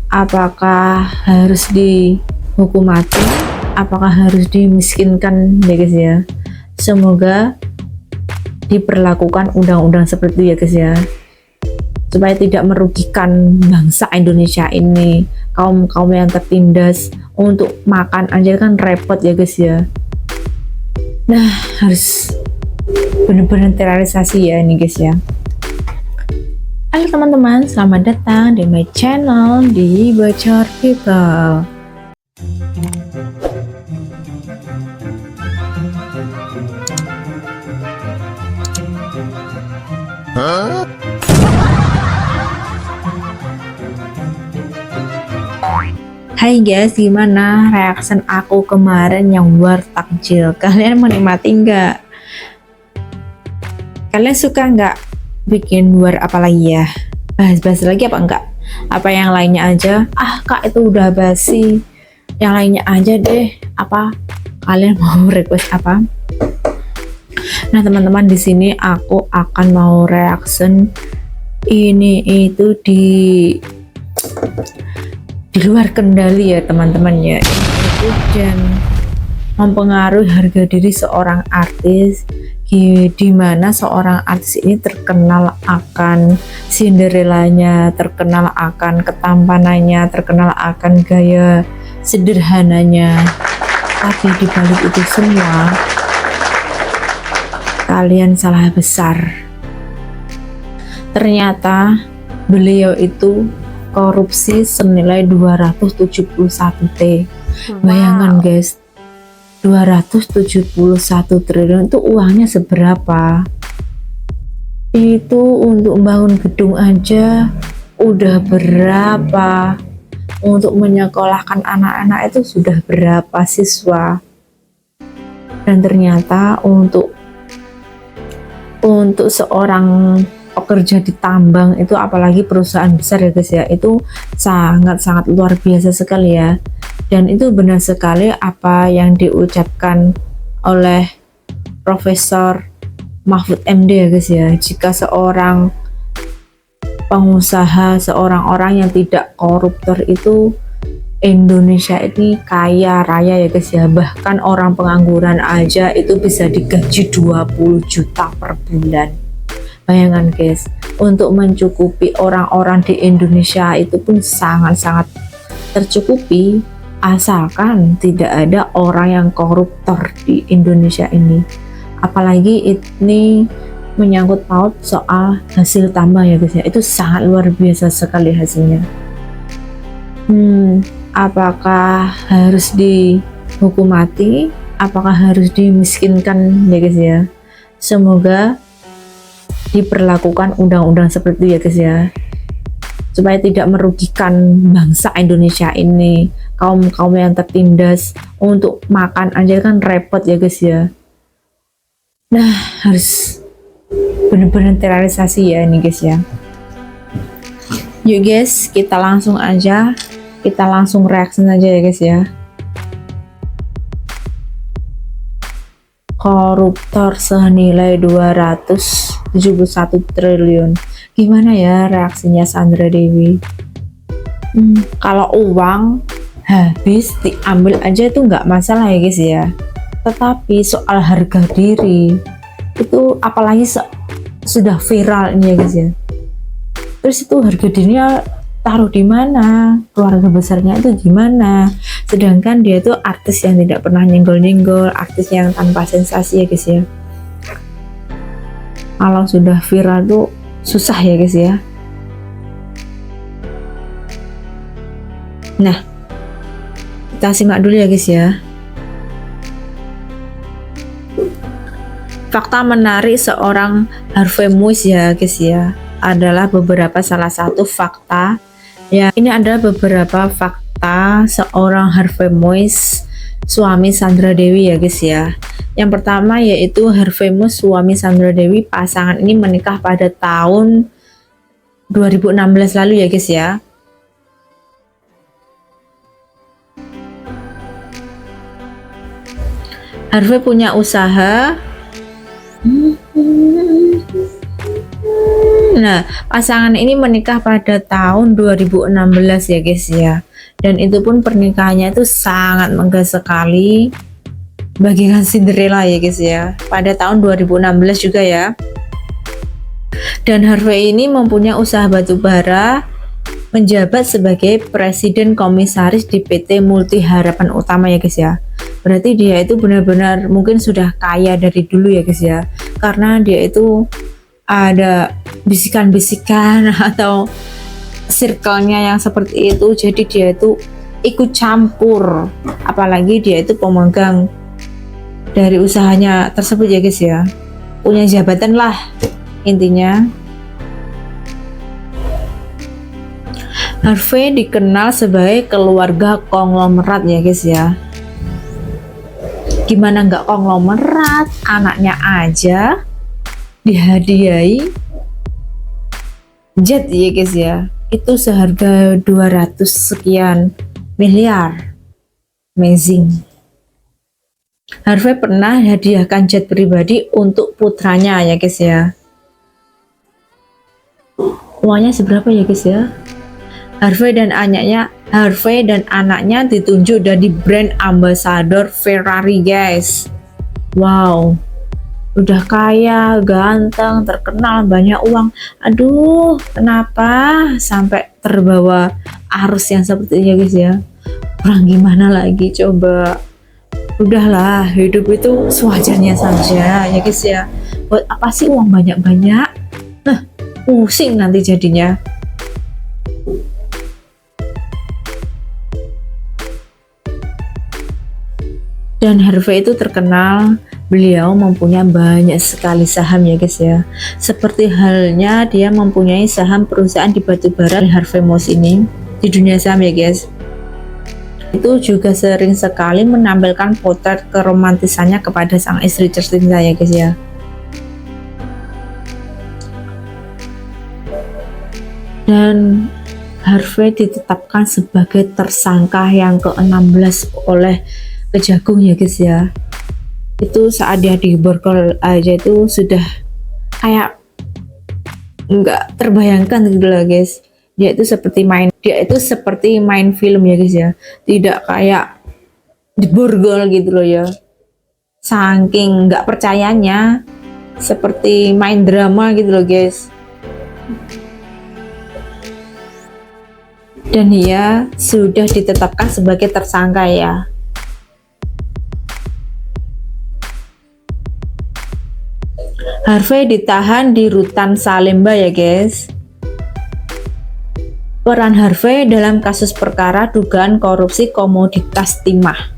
Apakah harus dihukum mati? Apakah harus dimiskinkan ya guys ya? Semoga diperlakukan undang-undang seperti itu ya guys ya, supaya tidak merugikan bangsa Indonesia ini, kaum yang tertindas. Untuk makan aja kan repot ya guys ya. Nah, harus benar-benar terrealisasi ya ini guys ya. Halo teman-teman, selamat datang di my channel di Bocor People. Hai guys, gimana reaction aku kemarin yang war takjil? Kalian menikmati nggak? Kalian suka nggak bikin war apalagi ya? Bahas-bahas lagi apa enggak? Apa yang lainnya aja? Ah kak, itu udah basi. Yang lainnya aja deh. Apa? Kalian mau request apa? Nah teman-teman, di sini aku akan mau reaction ini itu di luar kendali ya teman-teman ya, itu dan mempengaruhi harga diri seorang artis, di mana seorang artis ini terkenal akan Cinderellanya, terkenal akan ketampanannya, terkenal akan gaya sederhananya. Tapi di balik itu semua, kalian salah besar. Ternyata beliau itu korupsi senilai 271 T. Bayangkan guys, 271 triliun itu uangnya seberapa? Itu untuk membangun gedung aja udah berapa, untuk menyekolahkan anak-anak itu sudah berapa siswa. Dan ternyata untuk seorang pekerja di tambang itu, apalagi perusahaan besar ya guys ya, itu sangat-sangat luar biasa sekali ya. Dan itu benar sekali apa yang diucapkan oleh Profesor Mahfud MD ya guys ya. Jika seorang pengusaha, seorang orang yang tidak koruptor itu, Indonesia ini kaya raya ya guys ya. Bahkan orang pengangguran aja itu bisa digaji 20 juta per bulan. Bayangkan guys, untuk mencukupi orang-orang di Indonesia itu pun sangat-sangat tercukupi, asalkan tidak ada orang yang koruptor di Indonesia ini. Apalagi ini menyangkut paut soal hasil tambah ya guys ya, itu sangat luar biasa sekali hasilnya. Apakah harus dihukum mati? Apakah harus dimiskinkan ya guys ya? Semoga diperlakukan undang-undang seperti itu ya guys ya, supaya tidak merugikan bangsa Indonesia ini, kaum yang tertindas. Untuk makan aja kan repot ya guys ya. Nah, harus benar-benar terrealisasi ya ini guys ya. Yuk guys, kita langsung reaction aja ya guys ya. Koruptor senilai 271 triliun. Gimana ya reaksinya Sandra Dewi? Kalau uang habis diambil aja itu nggak masalah ya guys ya. Tetapi soal harga diri itu, apalagi sudah viral ini ya guys ya. Terus itu harga dirinya taruh di mana? Keluarga besarnya itu gimana? Sedangkan dia itu artis yang tidak pernah nyenggol-nyenggol, artis yang tanpa sensasi ya guys ya. Kalau sudah viral tuh susah ya guys ya. Nah, kita simak dulu ya guys ya. Fakta menarik seorang Harvey Moise ya guys ya, adalah salah satu fakta ya. Ini adalah beberapa fakta seorang Harvey Moise, suami Sandra Dewi ya guys ya. Yang pertama yaitu Harvey Moise, suami Sandra Dewi, pasangan ini menikah pada tahun 2016 lalu ya guys ya. Harvey punya usaha Nah, pasangan ini menikah pada tahun 2016 ya guys ya. Dan itu pun pernikahannya itu sangat megah sekali, bagaikan Cinderella ya guys ya. Pada tahun 2016 juga ya. Dan Harvey ini mempunyai usaha batubara, menjabat sebagai presiden komisaris di PT Multi Harapan Utama ya guys ya. Berarti dia itu benar-benar mungkin sudah kaya dari dulu ya guys ya. Karena dia itu ada bisikan-bisikan atau circle-nya yang seperti itu, jadi dia itu ikut campur, apalagi dia itu pemegang dari usahanya tersebut ya guys ya, punya jabatan lah intinya. Harvey dikenal sebagai keluarga konglomerat ya guys ya. Gimana nggak konglomerat, anaknya aja dihadiahi jet ya guys ya, itu seharga 200 sekian miliar. Amazing. Harvey pernah hadiahkan jet pribadi untuk putranya ya guys ya. Uangnya seberapa ya guys ya? Harvey dan anaknya ditunjuk jadi brand ambassador Ferrari guys. Wow, udah kaya, ganteng, terkenal, banyak uang. Aduh, kenapa sampai terbawa arus yang seperti ini ya guys ya? Kurang gimana lagi coba? Udahlah, hidup itu sewajarnya saja ya guys ya. Buat apa sih uang banyak-banyak? Nah, pusing nanti jadinya. Dan Harvey itu terkenal, beliau mempunyai banyak sekali saham ya guys ya. Seperti halnya dia mempunyai saham perusahaan di batubara Harvey Moss ini di dunia saham ya guys. Itu juga sering sekali menampilkan potret keromantisannya kepada sang istri tercinta ya guys ya. Dan Harvey ditetapkan sebagai tersangka yang ke-16 oleh Kejagung ya guys ya. Itu saat dia di borgol aja itu sudah kayak nggak terbayangkan gitu lah guys. Dia itu seperti main film ya guys ya, tidak kayak di borgol gitu loh ya. Saking nggak percayanya, seperti main drama gitu loh guys. Dan dia sudah ditetapkan sebagai tersangka ya. Harvey ditahan di Rutan Salemba ya guys. Peran Harvey dalam kasus perkara dugaan korupsi komoditas timah.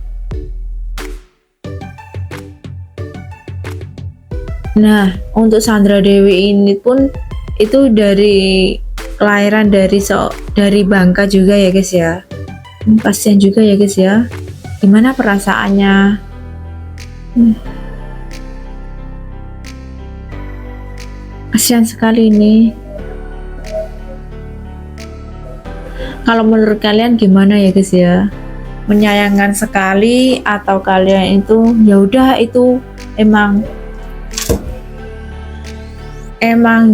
Nah, untuk Sandra Dewi ini pun itu dari kelahiran dari Bangka juga ya guys ya. Kasihan juga ya guys ya. Gimana perasaannya? Kasihan sekali ini. Kalau menurut kalian gimana ya guys ya? Menyayangkan sekali atau kalian itu ya udah itu emang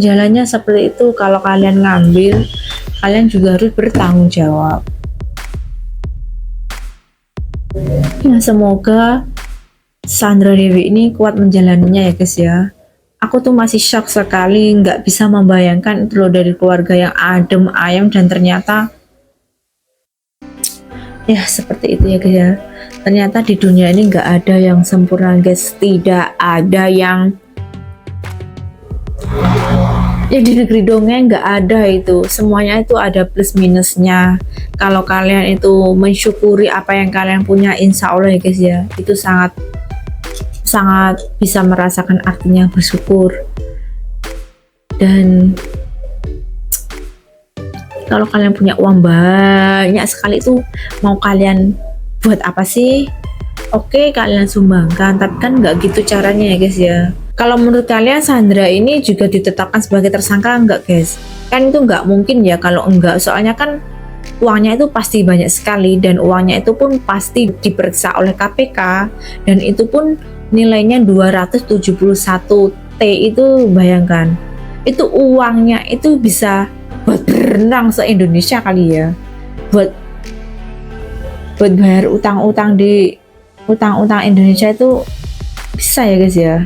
jalannya seperti itu, kalau kalian ngambil kalian juga harus bertanggung jawab. Ya semoga Sandra Dewi ini kuat menjalaninya ya guys ya. Aku tuh masih shock sekali, nggak bisa membayangkan itu loh, dari keluarga yang adem ayem dan ternyata ya seperti itu ya guys ya. Ternyata di dunia ini nggak ada yang sempurna guys, tidak ada yang ya di negeri dongeng nggak ada itu, semuanya itu ada plus minusnya. Kalau kalian itu mensyukuri apa yang kalian punya, insya Allah ya guys ya, itu sangat bisa merasakan artinya bersyukur. Dan kalau kalian punya uang banyak sekali itu mau kalian buat apa sih? Oke, kalian sumbangkan, tapi kan nggak gitu caranya ya guys ya. Kalau menurut kalian Sandra ini juga ditetapkan sebagai tersangka enggak guys? Kan itu nggak mungkin ya kalau enggak, soalnya kan uangnya itu pasti banyak sekali dan uangnya itu pun pasti diperiksa oleh KPK dan itu pun nilainya 271 T, itu bayangkan itu uangnya itu bisa buat berenang se-Indonesia kali ya, buat bayar utang-utang di utang-utang Indonesia itu bisa ya guys ya.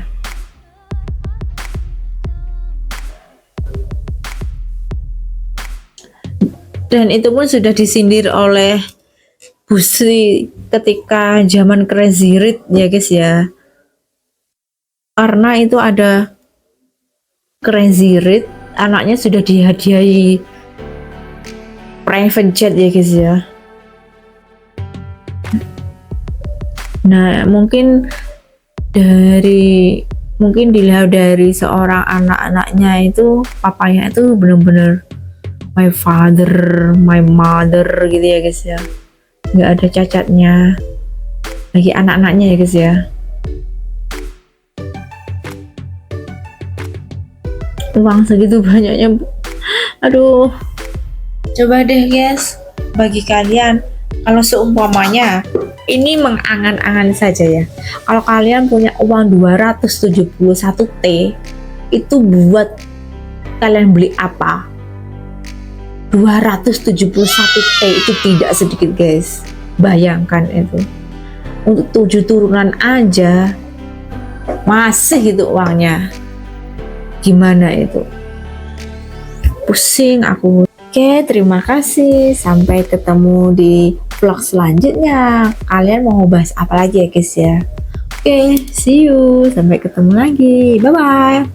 Dan itu pun sudah disindir oleh Bu Sri ketika zaman Crazy Rich ya guys ya, karena itu ada Crazy Rich anaknya sudah dihadiahi private jet ya guys ya. Nah mungkin dilihat dari seorang anak-anaknya itu, papanya itu benar-benar my father, my mother gitu ya guys ya, nggak ada cacatnya bagi anak-anaknya ya guys ya. Uang segitu banyaknya, aduh. Coba deh guys, bagi kalian, kalau seumpamanya ini mengangan-angan saja ya, kalau kalian punya uang 271 T itu buat kalian beli apa? 271 T itu tidak sedikit guys, bayangkan itu untuk 7 turunan aja masih gitu uangnya, gimana itu, pusing aku. Oke, terima kasih, sampai ketemu di vlog selanjutnya. Kalian mau bahas apa lagi ya guys ya? Oke, see you, sampai ketemu lagi, bye bye.